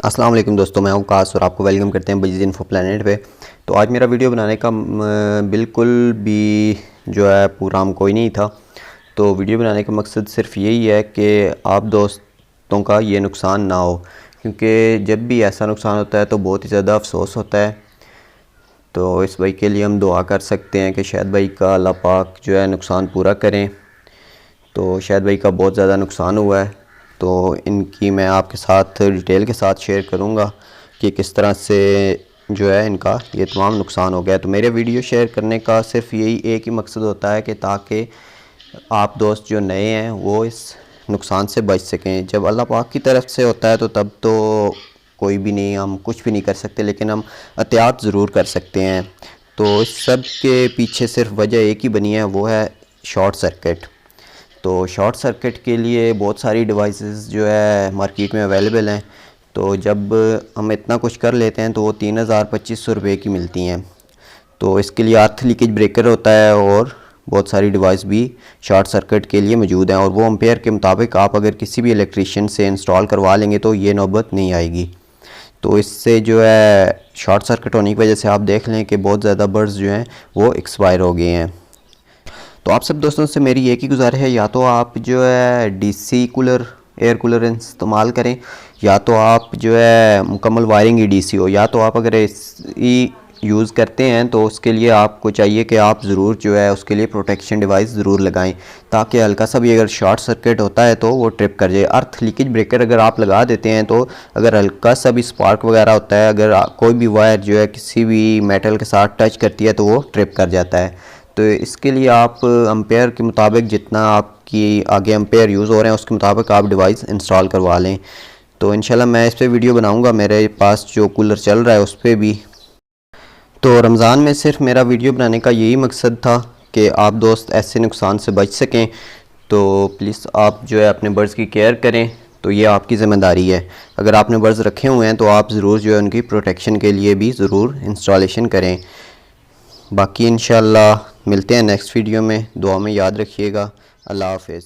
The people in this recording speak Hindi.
अस्सलाम वालेकुम दोस्तों, मैं आप का और आपको वेलकम करते हैं बजीज़ इन्फो प्लेनेट पे। तो आज मेरा वीडियो बनाने का बिल्कुल भी जो है प्रोग्राम कोई नहीं था। तो वीडियो बनाने का मकसद सिर्फ यही है कि आप दोस्तों का ये नुकसान ना हो, क्योंकि जब भी ऐसा नुकसान होता है तो बहुत ही ज़्यादा अफसोस होता है। तो इस भाई के लिए हम दुआ कर सकते हैं कि शायद भाई का अल्लाह पाक जो है नुकसान पूरा करें। तो शायद भाई का बहुत ज़्यादा नुकसान हुआ है, तो इनकी मैं आपके साथ डिटेल के साथ शेयर करूंगा कि किस तरह से जो है इनका ये तमाम नुकसान हो गया। तो मेरे वीडियो शेयर करने का सिर्फ यही एक ही मकसद होता है कि ताकि आप दोस्त जो नए हैं वो इस नुकसान से बच सकें। जब अल्लाह पाक की तरफ से होता है तो तब तो कोई भी नहीं, हम कुछ भी नहीं कर सकते, लेकिन हम एहतियात ज़रूर कर सकते हैं। तो इस सब के पीछे सिर्फ वजह एक ही बनी है, वो है शॉर्ट सर्किट। तो शॉर्ट सर्किट के लिए बहुत सारी डिवाइसेस जो है मार्केट में अवेलेबल हैं। तो जब हम इतना कुछ कर लेते हैं तो वो 3000-2500 रुपये की मिलती हैं। तो इसके लिए अर्थ लीकेज ब्रेकर होता है और बहुत सारी डिवाइस भी शॉर्ट सर्किट के लिए मौजूद हैं, और वो एम्पेयर के मुताबिक आप अगर किसी भी इलेक्ट्रीशियन से इंस्टॉल करवा लेंगे तो ये नौबत नहीं आएगी। तो इससे जो है शॉर्ट सर्किट होने की वजह से आप देख लें कि बहुत ज़्यादा बर्ड्स जो हैं वो एक्सपायर हो गए हैं। तो आप सब दोस्तों से मेरी एक ही गुजारिश है, या तो आप जो है डीसी कूलर, एयर कूलर इस्तेमाल करें, या तो आप जो है मुकम्मल वायरिंग ही डीसी हो, या तो आप अगर एसी यूज़ करते हैं तो उसके लिए आपको चाहिए कि आप ज़रूर जो है उसके लिए प्रोटेक्शन डिवाइस ज़रूर लगाएं, ताकि हल्का सा भी अगर शॉर्ट सर्किट होता है तो वो ट्रिप कर जाए। अर्थ लीकेज ब्रेकर अगर आप लगा देते हैं तो अगर हल्का सा भी स्पार्क वगैरह होता है, अगर कोई भी वायर जो है किसी भी मेटल के साथ टच करती है तो वो ट्रिप कर जाता है। तो इसके लिए आप एम्पेयर के मुताबिक जितना आपकी आगे एम्पेयर यूज़ हो रहे हैं उसके मुताबिक आप डिवाइस इंस्टॉल करवा लें। तो इंशाल्लाह मैं इस पर वीडियो बनाऊंगा, मेरे पास जो कूलर चल रहा है उस पर भी। तो रमज़ान में सिर्फ मेरा वीडियो बनाने का यही मकसद था कि आप दोस्त ऐसे नुकसान से बच सकें। तो प्लीज़ आप जो है अपने बर्ड्स की केयर करें, तो ये आपकी ज़िम्मेदारी है। अगर आपने बर्ड्स रखे हुए हैं तो आप ज़रूर जो है उनकी प्रोटेक्शन के लिए भी ज़रूर इंस्टॉलेशन करें। बाकी इंशाल्लाह मिलते हैं नेक्स्ट वीडियो में, दुआ में याद रखिएगा। अल्लाह हाफ़िज़।